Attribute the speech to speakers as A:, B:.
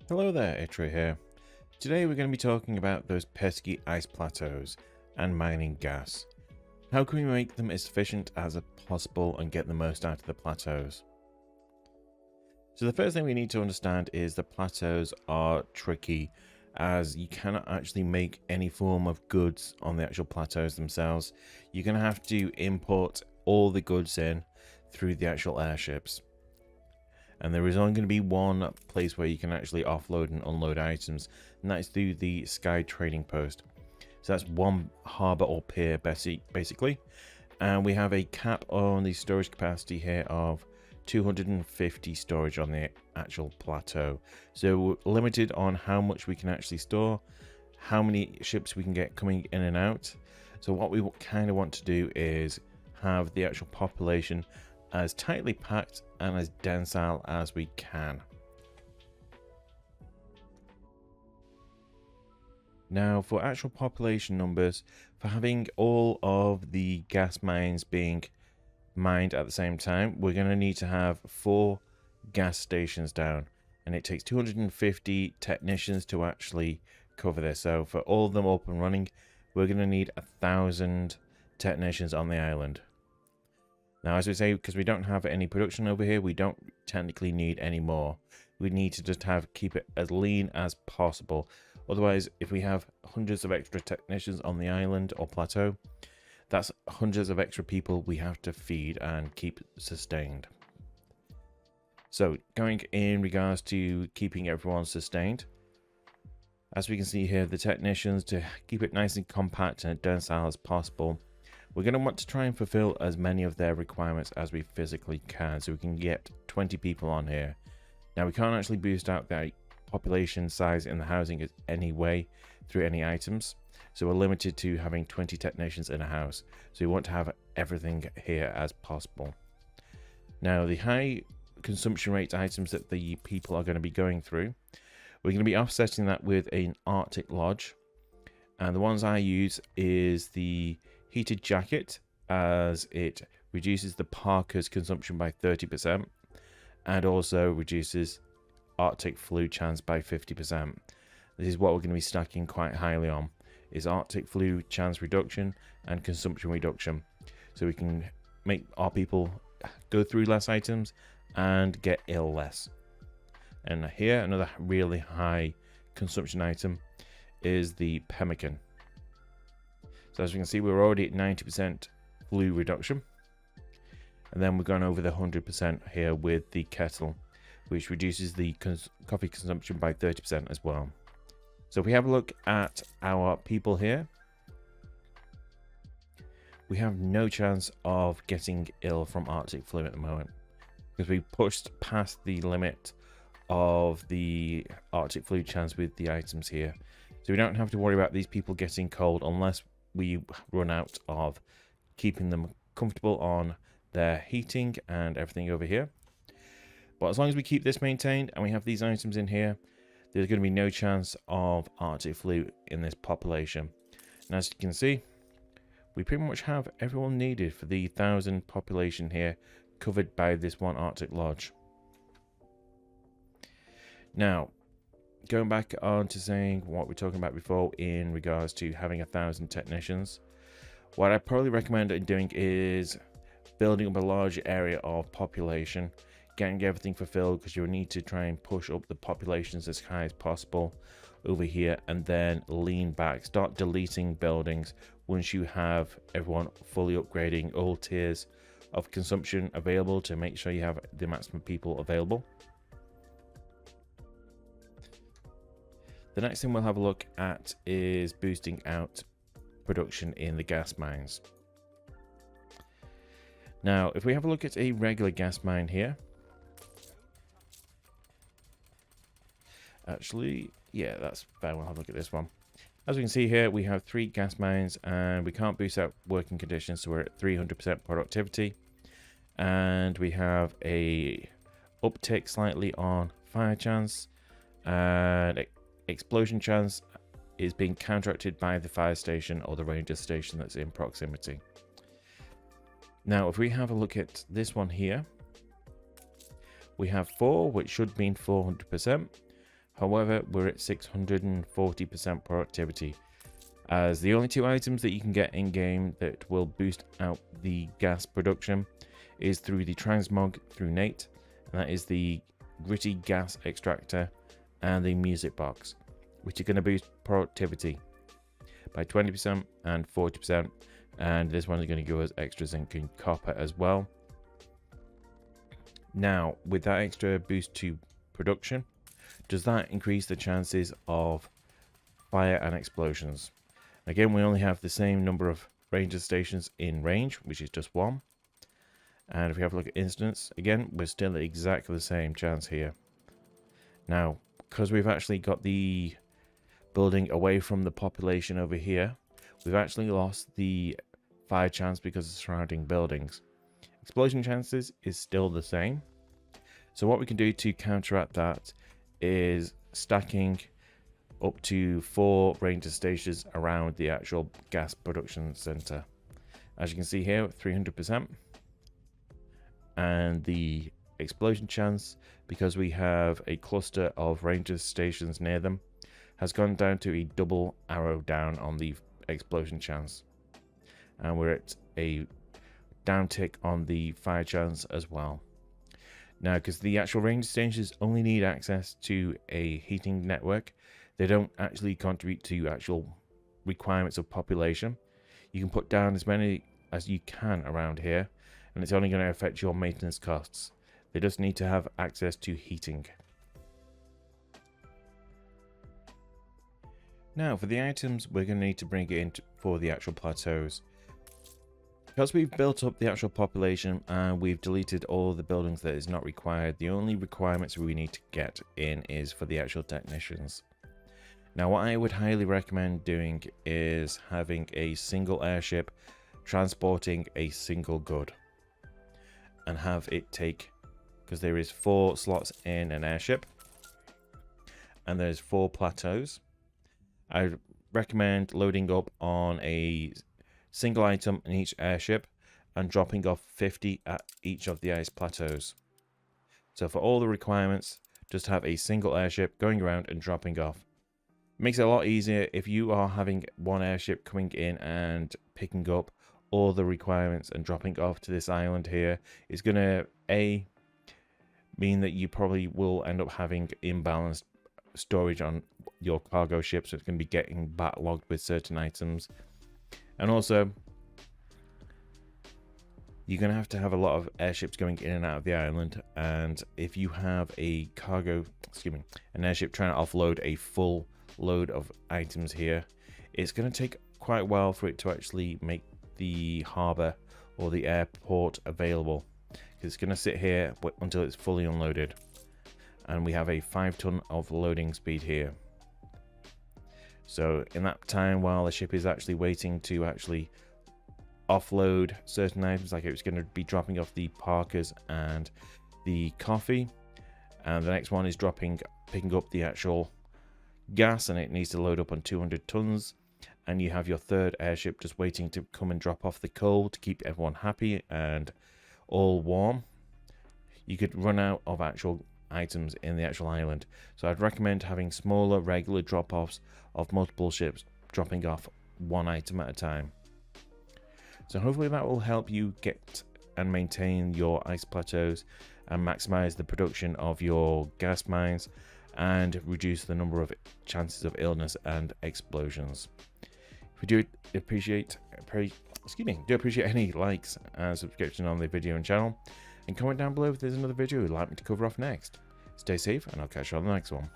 A: Hello there, Itra here. Today we're going to be talking about those pesky ice plateaus and mining gas. How can we make them as efficient as possible and get the most out of the plateaus? So the first thing we need to understand is the plateaus are tricky, as you cannot actually make any form of goods on the actual plateaus themselves. You're going to have to import all the goods in through the actual airships. And there is only going to be one place where you can actually offload and unload items, and that is through the Sky Trading Post. So that's one harbour or pier basically, and we have a cap on the storage capacity here of 250 storage on the actual plateau. So we're limited on how much we can actually store, how many ships we can get coming in and out. So what we kind of want to do is have the actual population as tightly packed and as densile as we can. Now, for actual population numbers, for having all of the gas mines being mined at the same time, we're going to need to have 4 gas stations down, and it takes 250 technicians to actually cover this. So for all of them up and running, we're going to need 1,000 technicians on the island. Now, as we say, because we don't have any production over here, we don't technically need any more. We need to just keep it as lean as possible. Otherwise, if we have hundreds of extra technicians on the island or plateau, that's hundreds of extra people we have to feed and keep sustained. So, going in regards to keeping everyone sustained, as we can see here, the technicians, to keep it nice and compact and dense as possible, we're going to want to try and fulfill as many of their requirements as we physically can, so we can get 20 people on here. Now, we can't actually boost out the population size in the housing anyway through any items, so we're limited to having 20 technicians in a house. So we want to have everything here as possible. Now, the high consumption rate items that the people are going to be going through, we're going to be offsetting that with an Arctic Lodge, and the ones I use is the heated jacket, as it reduces the parka's consumption by 30% and also reduces Arctic flu chance by 50%. This is what we're going to be stacking quite highly on, is Arctic flu chance reduction and consumption reduction, so we can make our people go through less items and get ill less. And here, another really high consumption item is the pemmican. So as you can see, we're already at 90% flu reduction. And then we're going over the 100% here with the kettle, which reduces the coffee consumption by 30% as well. So if we have a look at our people here, we have no chance of getting ill from Arctic flu at the moment, because we pushed past the limit of the Arctic flu chance with the items here. So we don't have to worry about these people getting cold unless we run out of keeping them comfortable on their heating and everything over here. But as long as we keep this maintained and we have these items in here, there's going to be no chance of Arctic flu in this population. And as you can see, we pretty much have everyone needed for the 1,000 population here covered by this one Arctic Lodge. Now, going back on to saying what we're talking about before in regards to having 1,000 technicians, what I probably recommend doing is building up a large area of population, getting everything fulfilled, because you'll need to try and push up the populations as high as possible over here, and then lean back, start deleting buildings once you have everyone fully upgrading all tiers of consumption available to make sure you have the maximum people available. The next thing we'll have a look at is boosting out production in the gas mines. Now, if we have a look at a regular gas mine here, actually, yeah, that's fine. We'll have a look at this one. As we can see here, we have 3 gas mines and we can't boost out working conditions, so we're at 300% productivity. And we have a uptick slightly on fire chance, and explosion chance is being counteracted by the fire station or the ranger station that's in proximity. Now, if we have a look at this one here, we have 4, which should mean 400%. However, we're at 640% productivity, as the only two items that you can get in game that will boost out the gas production is through the transmog through Nate, and that is the gritty gas extractor and the music box, which are going to boost productivity by 20% and 40%, and this one is going to give us extra zinc and copper as well. Now, with that extra boost to production, does that increase the chances of fire and explosions? Again, we only have the same number of ranger stations in range, which is just one. And if we have a look at incidents, again, we're still at exactly the same chance here. Now, because we've actually got the building away from the population over here, we've actually lost the fire chance because of surrounding buildings. Explosion chances is still the same. So what we can do to counteract that is stacking up to 4 ranger stations around the actual gas production center. As you can see here, 300%. And the explosion chance, because we have a cluster of ranger stations near them, has gone down to a double arrow down on the explosion chance. And we're at a downtick on the fire chance as well. Now, because the actual ranger stations only need access to a heating network, they don't actually contribute to actual requirements of population. You can put down as many as you can around here, and it's only going to affect your maintenance costs. They just need to have access to heating. Now, for the items, we're going to need to bring it in for the actual plateaus. Because we've built up the actual population and we've deleted all the buildings that is not required, the only requirements we need to get in is for the actual technicians. Now, what I would highly recommend doing is having a single airship transporting a single good, and have it take, because there is 4 slots in an airship and there's 4 plateaus. I recommend loading up on a single item in each airship and dropping off 50 at each of the ice plateaus. So for all the requirements, just have a single airship going around and dropping off. It makes it a lot easier if you are having one airship coming in and picking up all the requirements and dropping off to this island here. It's going to mean that you probably will end up having imbalanced storage on your cargo ship, so it's going to be getting backlogged with certain items. And also, you're going to have a lot of airships going in and out of the island, and if you have an airship trying to offload a full load of items here, it's going to take quite a while for it to actually make the harbor or the airport available, because it's going to sit here until it's fully unloaded, and we have a 5 ton of loading speed here. So in that time, while the ship is actually waiting to actually offload certain items, like it was going to be dropping off the parkers and the coffee, and the next one is picking up the actual gas, and it needs to load up on 200 tons, and you have your third airship just waiting to come and drop off the coal to keep everyone happy and all warm. You could run out of actual items in the actual island, so I'd recommend having smaller regular drop-offs of multiple ships dropping off one item at a time. So hopefully that will help you get and maintain your ice plateaus and maximize the production of your gas mines and reduce the number of chances of illness and explosions. If you do appreciate any likes and subscription on the video and channel, and comment down below if there's another video you'd like me to cover off next. Stay safe, and I'll catch you on the next one.